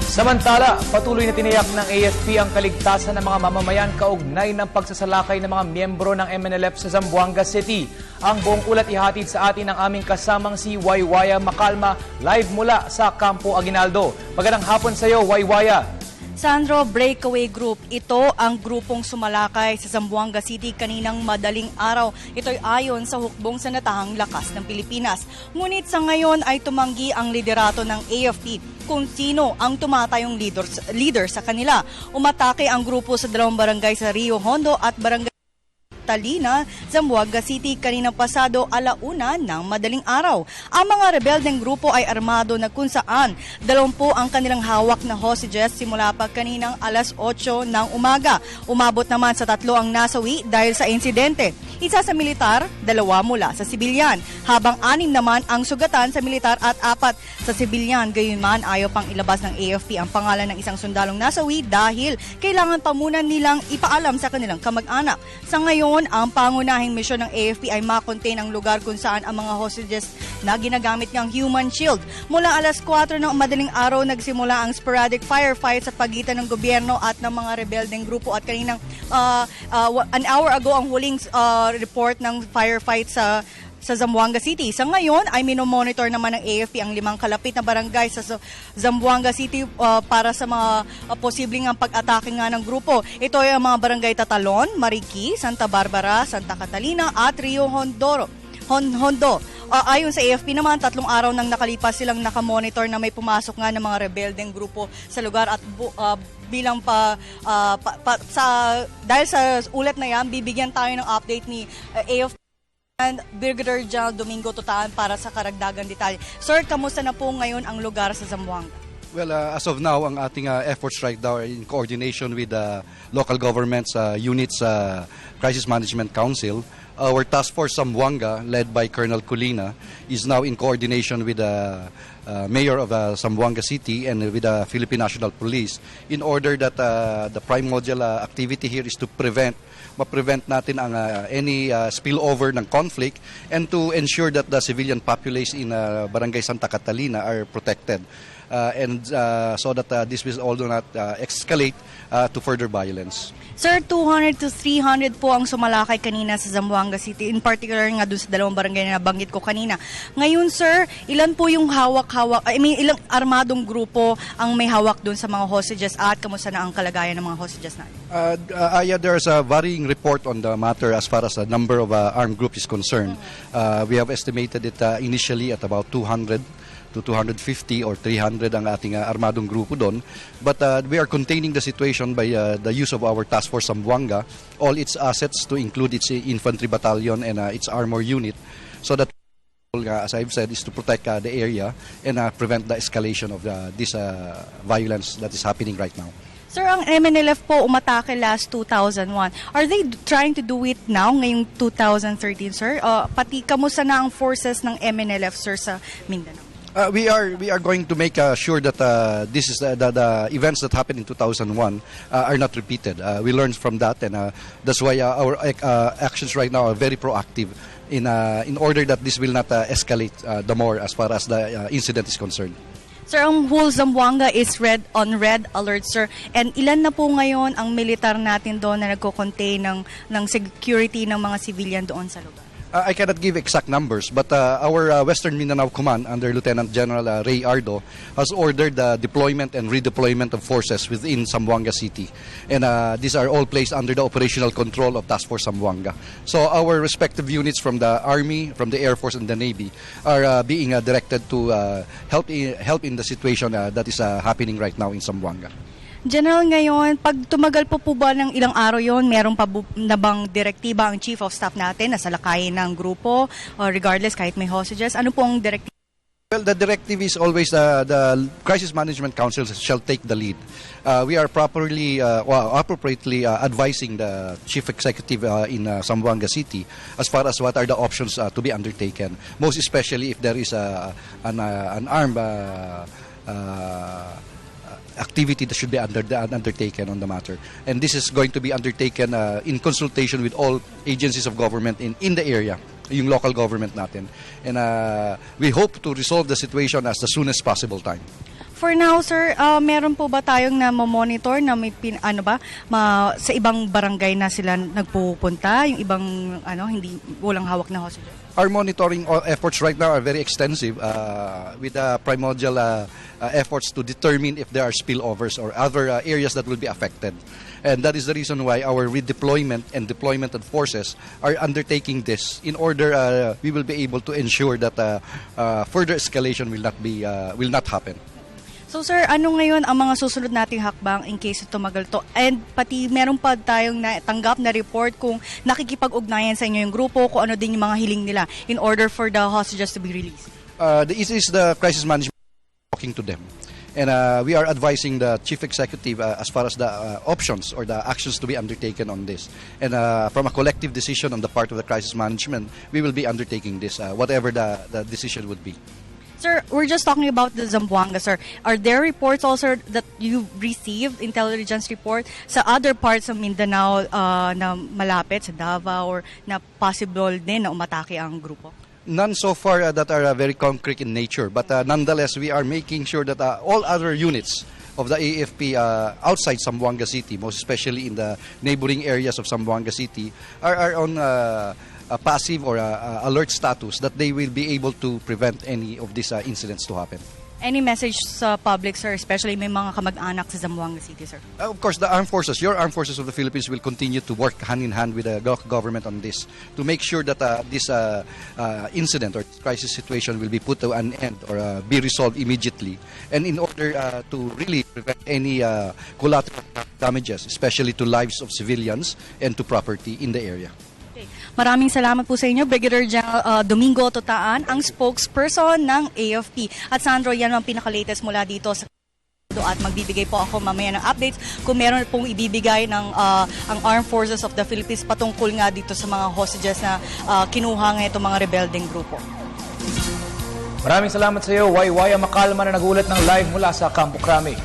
Samantala, patuloy na tiniyak ng AFP ang kaligtasan ng mga mamamayan kaugnay ng pagsasalakay ng mga miyembro ng MNLF sa Zamboanga City. Ang buong ulat ihatid sa atin ng aming kasamang si Waywaya Makalma live mula sa Campo Aguinaldo. Magandang hapon sa iyo, Waywaya. Sandro, Breakaway Group. Ito ang grupong sumalakay sa Zamboanga City kaninang madaling araw. Ito'y ayon sa hukbong sandatahang lakas ng Pilipinas. Ngunit sa ngayon ay tumanggi ang liderato ng AFP kung sino ang tumatayong leader sa kanila. Umatake ang grupo sa dalawang barangay sa Rio Hondo at Barangay Talina, Zamboanga City kaninang pasado 1:00 ng madaling araw. Ang mga rebeldeng grupo ay armado na kung saan 20 ang kanilang hawak na hostages simula pa kaninang 8:00 ng umaga. Umabot naman sa 3 ang nasawi dahil sa insidente. Isa sa militar, 2 mula sa sibilyan, habang 6 naman ang sugatan sa militar at 4 sa sibilyan. Gayunman, ayaw pang ilabas ng AFP ang pangalan ng isang sundalong nasawi dahil kailangan pa muna nilang ipaalam sa kanilang kamag-anak. Sa ngayon, ang pangunahing misyon ng AFP ay makontain ang lugar kung saan ang mga hostages na ginagamit ng human shield. Mula 4:00 ng madaling araw, nagsimula ang sporadic firefight sa pagitan ng gobyerno at ng mga rebeldeng grupo at kaninang an hour ago ang huling report ng firefight sa Zamboanga City. Sa ngayon ay minomonitor naman ng AFP ang 5 kalapit na barangay sa Zamboanga City para sa mga posibleng pag-atake nga ng grupo. Ito ay ang mga barangay Tatalon, Mariki, Santa Barbara, Santa Catalina at Rio Hondo. Ayon sa AFP naman, 3 araw nang nakalipas silang nakamonitor na may pumasok nga ng mga rebeldeng grupo sa lugar at bilang dahil sa ulat na yan, bibigyan tayo ng update ni AFP and Brigadier General Domingo Tutaan para sa karagdagang detalye. Sir, kamusta na po ngayon ang lugar sa Zamboanga? Well, as of now, ang ating efforts right now are in coordination with the local governments, units, Crisis Management Council. Our Task Force Zamboanga, led by Colonel Colina, is now in coordination with the Mayor of Zamboanga City and with the Philippine National Police in order that the primordial activity here is to ma-prevent natin ang any spillover ng conflict and to ensure that the civilian populace in Barangay Santa Catalina are protected. So that this will also not escalate to further violence. Sir, 200 to 300 po ang sumalakay kanina sa Zamboanga City, in particular nga doon sa 2 barangay na nabanggit ko kanina. Ngayon, sir, ilan po yung ilang armadong grupo ang may hawak doon sa mga hostages at kamusta na ang kalagayan ng mga hostages natin? There's a varying report on the matter as far as the number of armed groups is concerned. We have estimated it initially at about 200 to 250 or 300 ang ating armadong grupo doon. But we are containing the situation by the use of our Task Force Zamboanga, all its assets to include its infantry battalion and its armor unit, so that, as I've said, is to protect the area and prevent the escalation of this violence that is happening right now. Sir, ang MNLF po umatake last 2001. Are they trying to do it now, ngayong 2013, sir? Pati kamusta na ang forces ng MNLF, sir, sa Mindanao? We are going to make sure that this is the events that happened in 2001 are not repeated. We learned from that, and that's why our actions right now are very proactive in order that this will not escalate the more as far as the incident is concerned. Sir, ang whole Zamboanga is red alert, sir. And ilan na po ngayon ang militar natin doon na nagko-contain ng security ng mga civilian doon sa lugar? I cannot give exact numbers, but our Western Mindanao Command under Lieutenant General Ray Ardo has ordered the deployment and redeployment of forces within Zamboanga City. And these are all placed under the operational control of Task Force Zamboanga. So our respective units from the Army, from the Air Force and the Navy are being directed to help in the situation that is happening right now in Zamboanga. General, ngayon, pag tumagal po ba ng ilang araw yon, meron pa na bang direktiba ang Chief of Staff natin na salakayin ng grupo, or regardless kahit may hostages? Ano pong direktiba? Well, the directive is always the Crisis Management Council shall take the lead. We are appropriately advising the Chief Executive in Zamboanga City as far as what are the options to be undertaken, most especially if there is an armed activity that should be undertaken on the matter. And this is going to be undertaken in consultation with all agencies of government in the area, yung local government natin. And we hope to resolve the situation as the soonest possible time. For now, sir, meron po ba tayong na monitor na may sa ibang barangay na sila nagpupunta, yung ibang walang hawak na hostage? Our monitoring efforts right now are very extensive with primordial efforts to determine if there are spillovers or other areas that will be affected. And that is the reason why our redeployment and deployment of forces are undertaking this in order we will be able to ensure that further escalation will not happen. So sir, ano ngayon ang mga susunod nating hakbang in case tumagal to? And pati meron pa tayong natanggap na report kung nakikipag-ugnayan sa inyo yung grupo, kung ano din yung mga hiling nila in order for the hostages to be released. This is the crisis management talking to them. And we are advising the chief executive as far as the options or the actions to be undertaken on this. And from a collective decision on the part of the crisis management, we will be undertaking this, whatever the decision would be. Sir, we're just talking about the Zamboanga, sir. Are there reports also that you received, intelligence report, sa other parts of Mindanao na malapit, sa Davao, or na possible din na umatake ang grupo? None so far that are very concrete in nature, but nonetheless, we are making sure that all other units of the AFP outside Zamboanga City, most especially in the neighboring areas of Zamboanga City, are on a passive or alert status that they will be able to prevent any of these incidents to happen. Any message sa public, sir, especially may mga kamag-anak sa Zamboanga City, sir? Of course, the armed forces, your armed forces of the Philippines will continue to work hand in hand with the government on this to make sure that this incident or crisis situation will be put to an end or be resolved immediately. And in order to really prevent any collateral damages, especially to lives of civilians and to property in the area. Maraming salamat po sa inyo, Brigadier General Domingo Totaan, ang spokesperson ng AFP. At Sandro, yan ang pinaka-latest mula dito sa at magbibigay po ako mamaya ng updates kung meron pong ibibigay ng ang Armed Forces of the Philippines patungkol nga dito sa mga hostages na kinuha nga itong mga rebelding grupo. Maraming salamat sa iyo, Wayway, ang makalma na nagulat ng live mula sa Campo Crame.